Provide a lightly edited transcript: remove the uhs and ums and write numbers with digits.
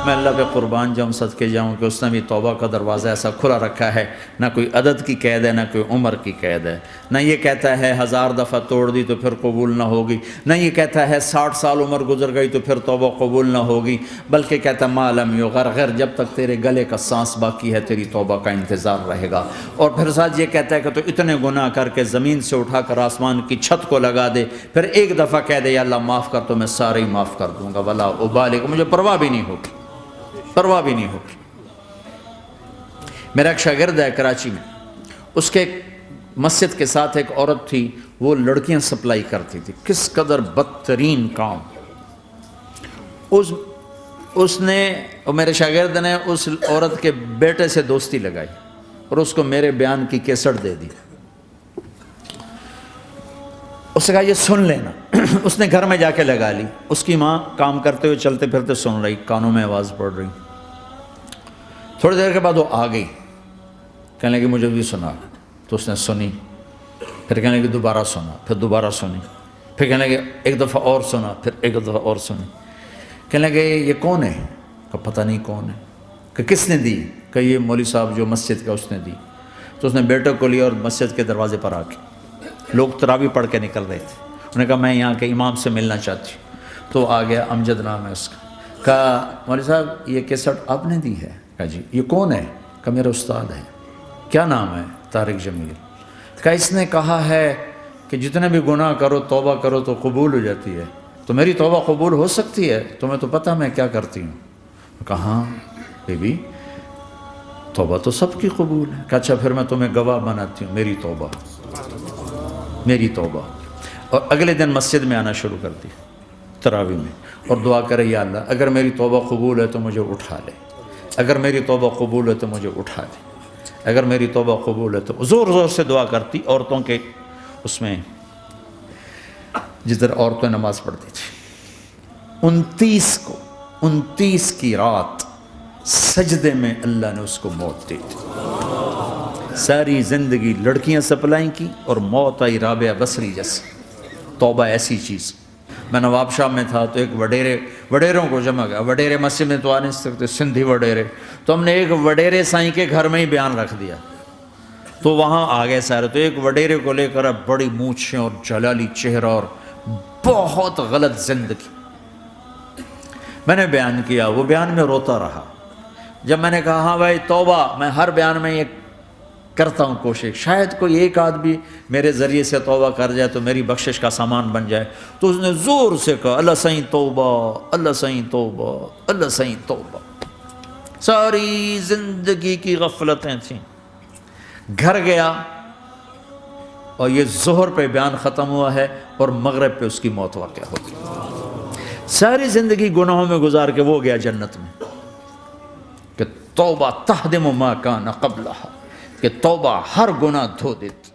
میں اللہ پہ قربان جاؤں، صدقے جاؤں کہ اس نے بھی توبہ کا دروازہ ایسا کھلا رکھا ہے، نہ کوئی عدد کی قید ہے، نہ کوئی عمر کی قید ہے، نہ یہ کہتا ہے 1000 دفعہ توڑ دی تو پھر قبول نہ ہوگی، نہ یہ کہتا ہے 60 سال عمر گزر گئی تو پھر توبہ قبول نہ ہوگی، بلکہ کہتا ما لم یغرغر، جب تک تیرے گلے کا سانس باقی ہے تیری توبہ کا انتظار رہے گا۔ اور پھر ساتھ یہ کہتا ہے کہ تو اتنے گناہ کر کے زمین سے اٹھا کر آسمان کی چھت کو لگا دے، پھر ایک دفعہ کہہ دے یا اللہ معاف کر تو میں سارے ہی معاف کر دوں گا، ولا ابالغ، مجھے پرواہ بھی نہیں ہوگی، پرواہ بھی نہیں ہوگی۔ میرا ایک شاگرد ہے کراچی میں، اس کے مسجد کے ساتھ ایک عورت تھی، وہ لڑکیاں سپلائی کرتی تھی، کس قدر بدترین کام۔ اس نے، میرے شاگرد نے اس عورت کے بیٹے سے دوستی لگائی اور اس کو میرے بیان کی کیسٹ دے دی۔ اس نے کہا یہ سن لینا۔ اس نے گھر میں جا کے لگا لی، اس کی ماں کام کرتے ہوئے چلتے پھرتے سن رہی، کانوں میں آواز پڑ رہی۔ تھوڑی دیر کے بعد وہ آ گئی، کہنے لگی مجھے بھی سنا، تو اس نے سنی، پھر کہنے لگی دوبارہ سنا، پھر دوبارہ سنی، پھر کہنے لگی ایک دفعہ اور سنا، پھر ایک دفعہ اور سنی۔ کہنے لگے یہ کون ہے؟ کہ پتہ نہیں کون ہے۔ کہ کس نے دی؟ کہ یہ مولوی صاحب جو مسجد کا اس نے دی۔ تو اس نے بیٹے کو لیا اور مسجد کے دروازے پر آ کے، لوگ تراویح پڑھ کے نکل رہے تھے، انہوں نے کہا میں یہاں کے امام سے ملنا چاہتی ہوں۔ تو آ گیا، امجد نام ہے اس کا۔ کہا مولوی صاحب یہ کیسٹ آپ نے دی ہے؟ کہا جی۔ یہ کون ہے؟ کہ میرا استاد ہے۔ کیا نام ہے؟ طارق جمیل۔ کہ اس نے کہا ہے کہ جتنے بھی گناہ کرو توبہ کرو تو قبول ہو جاتی ہے، تو میری توبہ قبول ہو سکتی ہے؟ تمہیں تو پتہ میں کیا کرتی ہوں۔ کہا ہاں بی بی توبہ تو سب کی قبول ہے۔ کہ اچھا پھر میں تمہیں گواہ بناتی ہوں، میری توبہ، میری توبہ۔ اور اگلے دن مسجد میں آنا شروع کر دی تراویح میں، اور دعا کرے یا اللہ اگر میری توبہ قبول ہے تو مجھے اٹھا لے، اگر میری توبہ قبول ہے تو مجھے اٹھا لے، اگر میری توبہ قبول ہے تو زور زور سے دعا کرتی۔ عورتوں کے اس میں جدھر عورتیں نماز پڑھتی تھی، 29 کی رات سجدے میں اللہ نے اس کو موت دی تھی۔ ساری زندگی لڑکیاں سپلائی کی اور موت آئی رابعہ بصری جیسے۔ توبہ ایسی چیز۔ میں نواب شاہ میں تھا تو ایک وڈیروں کو جمع گیا، وڈیرے مسجد میں تو آ نہیں سکتے، سندھی وڈیرے، تو ہم نے ایک وڈیرے سائیں کے گھر میں ہی بیان رکھ دیا، تو وہاں آ گئے سارے۔ تو ایک وڈیرے کو لے کر بڑی مونچھیں اور جلالی چہرہ اور بہت غلط زندگی، میں نے بیان کیا، وہ بیان میں روتا رہا۔ جب میں نے کہا ہاں بھائی توبہ، میں ہر بیان میں یہ کرتا ہوں کوشش، شاید کوئی ایک آدمی میرے ذریعے سے توبہ کر جائے تو میری بخشش کا سامان بن جائے، تو اس نے زور سے کہا اللہ سائیں توبہ، اللہ سائیں توبہ، اللہ سائیں توبہ۔ ساری زندگی کی غفلتیں تھیں۔ گھر گیا اور یہ ظہر پہ بیان ختم ہوا ہے اور مغرب پہ اس کی موت واقع ہو گئی۔ ساری زندگی گناہوں میں گزار کے وہ گیا جنت میں، کہ توبہ تہدم ما کان قبلہا، کہ توبہ ہر گناہ دھو دیتی۔